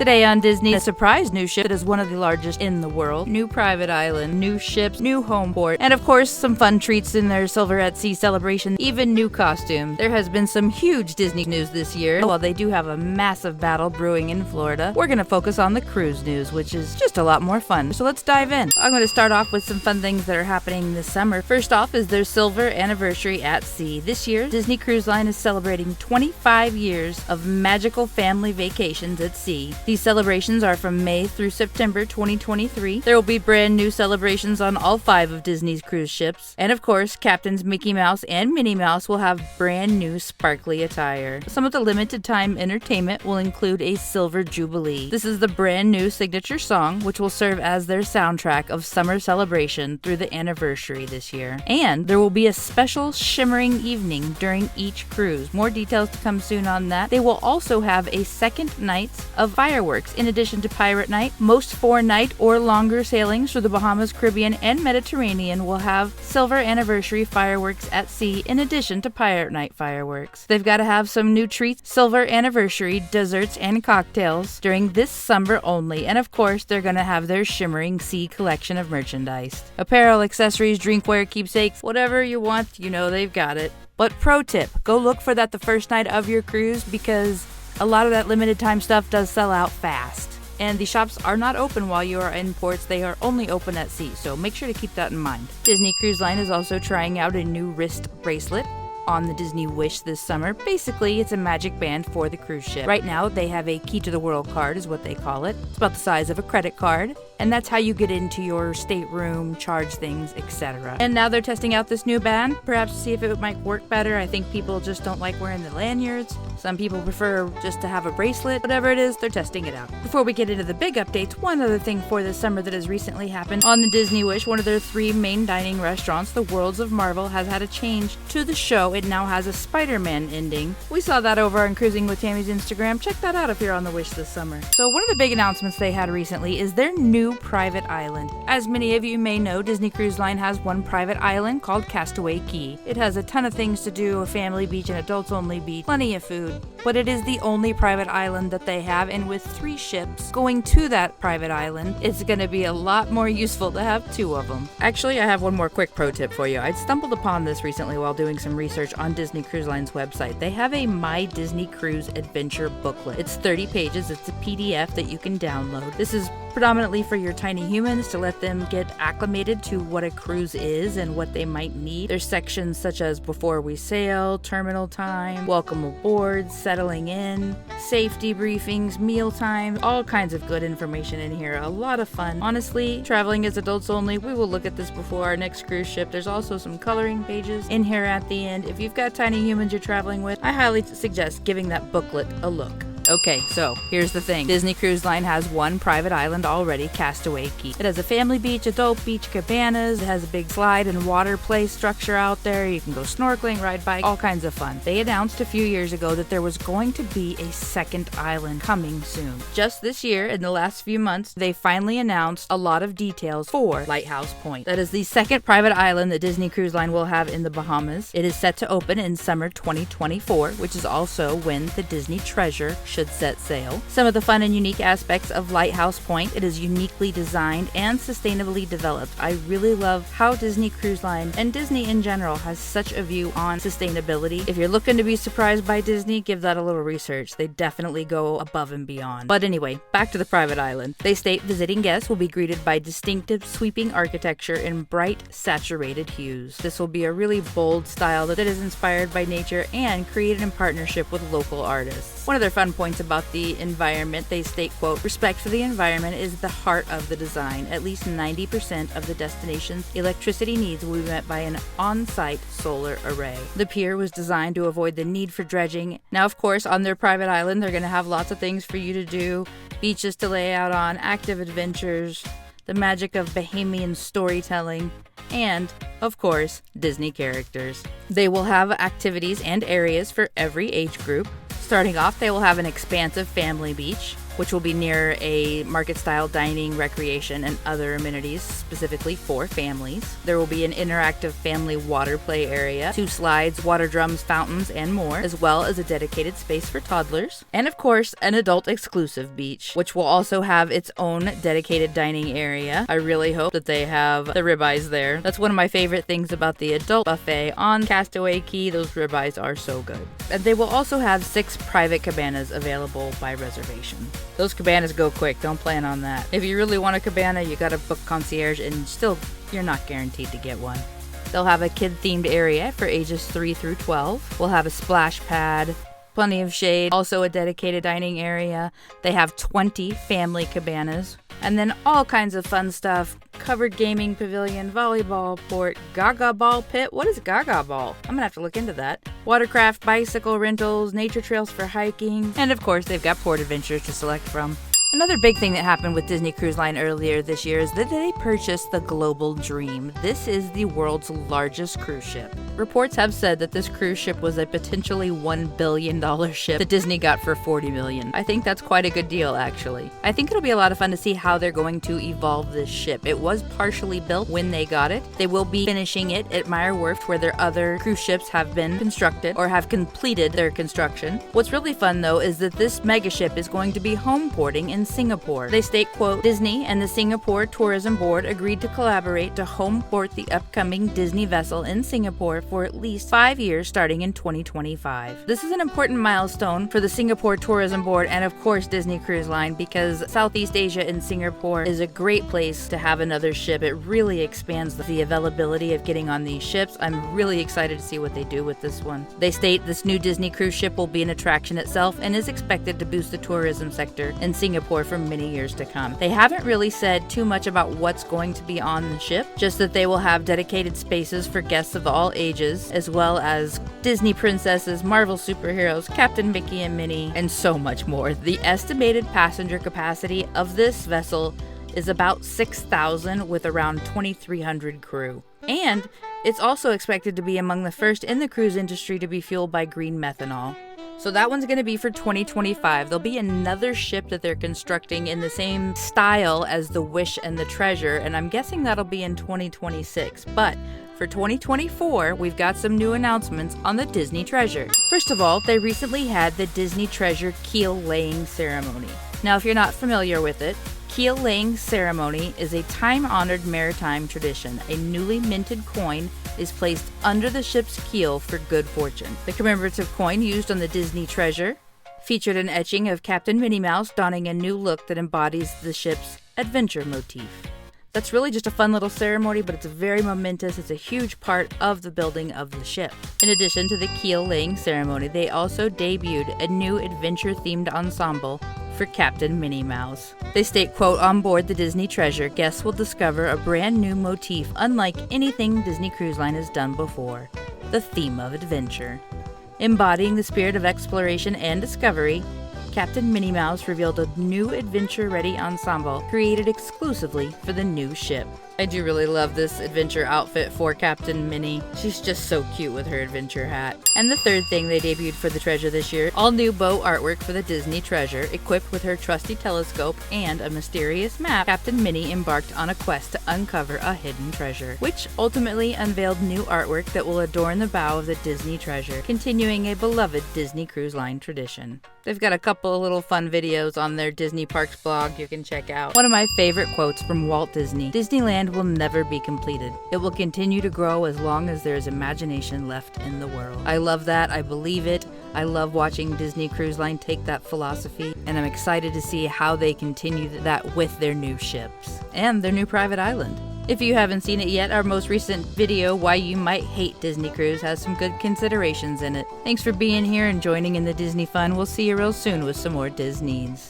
Today on Disney, a surprise new ship that is one of the largest in the world, new private island, new ships, new home port, and of course some fun treats in their Silver at Sea celebration, even new costumes. There has been some huge Disney news this year. While they do have a massive battle brewing in Florida, we're going to focus on the cruise news, which is just a lot more fun. So let's dive in. I'm going to start off with some fun things that are happening this summer. First off is their silver anniversary at sea. This year, Disney Cruise Line is celebrating 25 years of magical family vacations at sea. These celebrations are from May through September 2023. There will be brand new celebrations on all 5 of Disney's cruise ships. And of course, Captains Mickey Mouse and Minnie Mouse will have brand new sparkly attire. Some of the limited time entertainment will include a Silver Jubilee. This is the brand new signature song, which will serve as their soundtrack of summer celebration through the anniversary this year. And there will be a special shimmering evening during each cruise. More details to come soon on that. They will also have a second night of fireworks. In addition to Pirate Night, most 4-night or longer sailings through the Bahamas, Caribbean, and Mediterranean will have silver anniversary fireworks at sea in addition to Pirate Night fireworks. They've got to have some new treats, silver anniversary desserts and cocktails during this summer only, and of course they're going to have their shimmering sea collection of merchandise. Apparel, accessories, drinkware, keepsakes, whatever you want, you know they've got it. But pro tip, go look for that the first night of your cruise because a lot of that limited time stuff does sell out fast. And the shops are not open while you are in ports, they are only open at sea, so make sure to keep that in mind. Disney Cruise Line is also trying out a new wrist bracelet on the Disney Wish this summer. Basically, it's a magic band for the cruise ship. Right now, they have a key to the world card is what they call it. It's about the size of a credit card, and that's how you get into your stateroom, charge things, etc. And now they're testing out this new band, perhaps to see if it might work better. I think people just don't like wearing the lanyards. Some people prefer just to have a bracelet. Whatever it is, they're testing it out. Before we get into the big updates, one other thing for this summer that has recently happened. On the Disney Wish, one of their 3 main dining restaurants, the Worlds of Marvel, has had a change to the show. It now has a Spiderman ending. We saw that over on Cruising with Tammy's Instagram. Check that out if you're on the Wish this summer. So one of the big announcements they had recently is their new private island. As many of you may know, Disney Cruise Line has one private island called Castaway Cay. It has a ton of things to do, a family beach, an adults only beach, plenty of food. But it is the only private island that they have, and with 3 ships going to that private island, it's going to be a lot more useful to have 2 of them. Actually, I have one more quick pro tip for you. I stumbled upon this recently while doing some research on Disney Cruise Line's website. They have a My Disney Cruise Adventure booklet. It's 30 pages. It's a PDF that you can download. This is predominantly for your tiny humans to let them get acclimated to what a cruise is and what they might need. There's sections such as before we sail, terminal time, welcome aboard, settling in, safety briefings, meal time, all kinds of good information in here. A lot of fun. Honestly, traveling as adults only, we will look at this before our next cruise ship. There's also some coloring pages in here at the end. If you've got tiny humans you're traveling with, I highly suggest giving that booklet a look. Okay, so here's the thing. Disney Cruise Line has one private island already, Castaway Cay. It has a family beach, adult beach, cabanas. It has a big slide and water play structure out there. You can go snorkeling, ride bike, all kinds of fun. They announced a few years ago that there was going to be a second island coming soon. Just this year, in the last few months, they finally announced a lot of details for Lighthouse Point. That is the second private island that Disney Cruise Line will have in the Bahamas. It is set to open in summer 2024, which is also when the Disney Treasure should set sail. Some of the fun and unique aspects of Lighthouse Point: it is uniquely designed and sustainably developed. I really love how Disney Cruise Line and Disney in general has such a view on sustainability. If you're looking to be surprised by Disney, give that a little research. They definitely go above and beyond. But anyway, back to the private island. They state visiting guests will be greeted by distinctive sweeping architecture in bright, saturated hues. This will be a really bold style that is inspired by nature and created in partnership with local artists. One of their fun points about the environment, they state, quote, "Respect for the environment is the heart of the design. At least 90% of the destination's electricity needs will be met by an on-site solar array." The pier was designed to avoid the need for dredging. Now, of course, on their private island, they're going to have lots of things for you to do, beaches to lay out on, active adventures, the magic of Bahamian storytelling, and, of course, Disney characters. They will have activities and areas for every age group. Starting off, they will have an expansive family beach which will be near a market-style dining, recreation, and other amenities specifically for families. There will be an interactive family water play area, 2 slides, water drums, fountains, and more, as well as a dedicated space for toddlers. And of course, an adult-exclusive beach, which will also have its own dedicated dining area. I really hope that they have the ribeyes there. That's one of my favorite things about the adult buffet on Castaway Cay. Those ribeyes are so good. And they will also have 6 private cabanas available by reservation. Those cabanas go quick, don't plan on that. If you really want a cabana, you gotta book concierge, and still, you're not guaranteed to get one. They'll have a kid-themed area for ages 3 through 12. We'll have a splash pad, plenty of shade, also a dedicated dining area. They have 20 family cabanas, and then all kinds of fun stuff. Covered gaming pavilion, volleyball port, gaga ball pit. What is gaga ball? I'm gonna have to look into that. Watercraft, bicycle rentals, nature trails for hiking, and of course they've got port adventures to select from. Another big thing that happened with Disney Cruise Line earlier this year is that they purchased the Global Dream. This is the world's largest cruise ship. Reports have said that this cruise ship was a potentially $1 billion ship that Disney got for $40 million. I think that's quite a good deal, actually. I think it'll be a lot of fun to see how they're going to evolve this ship. It was partially built when they got it. They will be finishing it at Meyer Werft, where their other cruise ships have been constructed or have completed their construction. What's really fun, though, is that this megaship is going to be home porting in Singapore. They state, quote, Disney and the Singapore Tourism Board agreed to collaborate to home port the upcoming Disney vessel in Singapore for at least 5 years starting in 2025. This is an important milestone for the Singapore Tourism Board and of course Disney Cruise Line, because Southeast Asia and Singapore is a great place to have another ship. It really expands the availability of getting on these ships. I'm really excited to see what they do with this one. They state this new Disney cruise ship will be an attraction itself and is expected to boost the tourism sector in Singapore for many years to come. They haven't really said too much about what's going to be on the ship, just that they will have dedicated spaces for guests of all ages, as well as Disney princesses, Marvel superheroes, Captain Mickey and Minnie, and so much more. The estimated passenger capacity of this vessel is about 6,000 with around 2,300 crew. And it's also expected to be among the first in the cruise industry to be fueled by green methanol. So that one's going to be for 2025. There'll be another ship that they're constructing in the same style as the Wish and the Treasure, and I'm guessing that'll be in 2026. But for 2024, we've got some new announcements on the Disney Treasure. First of all, they recently had the Disney Treasure keel laying ceremony. Now, if you're not familiar with it, keel laying ceremony is a time-honored maritime tradition. A newly minted coin is placed under the ship's keel for good fortune. The commemorative coin used on the Disney Treasure featured an etching of Captain Minnie Mouse donning a new look that embodies the ship's adventure motif. That's really just a fun little ceremony, but it's very momentous. It's a huge part of the building of the ship. In addition to the keel laying ceremony, they also debuted a new adventure-themed ensemble for Captain Minnie Mouse. They state, quote, on board the Disney Treasure, guests will discover a brand new motif unlike anything Disney Cruise Line has done before, the theme of adventure. Embodying the spirit of exploration and discovery, Captain Minnie Mouse revealed a new adventure-ready ensemble created exclusively for the new ship. I do really love this adventure outfit for Captain Minnie. She's just so cute with her adventure hat. And the third thing they debuted for the Treasure this year, all new bow artwork for the Disney Treasure. Equipped with her trusty telescope and a mysterious map, Captain Minnie embarked on a quest to uncover a hidden treasure, which ultimately unveiled new artwork that will adorn the bow of the Disney Treasure, continuing a beloved Disney Cruise Line tradition. They've got a couple of little fun videos on their Disney Parks blog you can check out. One of my favorite quotes from Walt Disney: Disneyland will never be completed. It will continue to grow as long as there is imagination left in the world. I love that. I believe it. I love watching Disney Cruise Line take that philosophy, and I'm excited to see how they continue that with their new ships and their new private island. If you haven't seen it yet, our most recent video, Why You Might Hate Disney Cruise, has some good considerations in it. Thanks for being here and joining in the Disney fun. We'll see you real soon with some more DisNEEDS.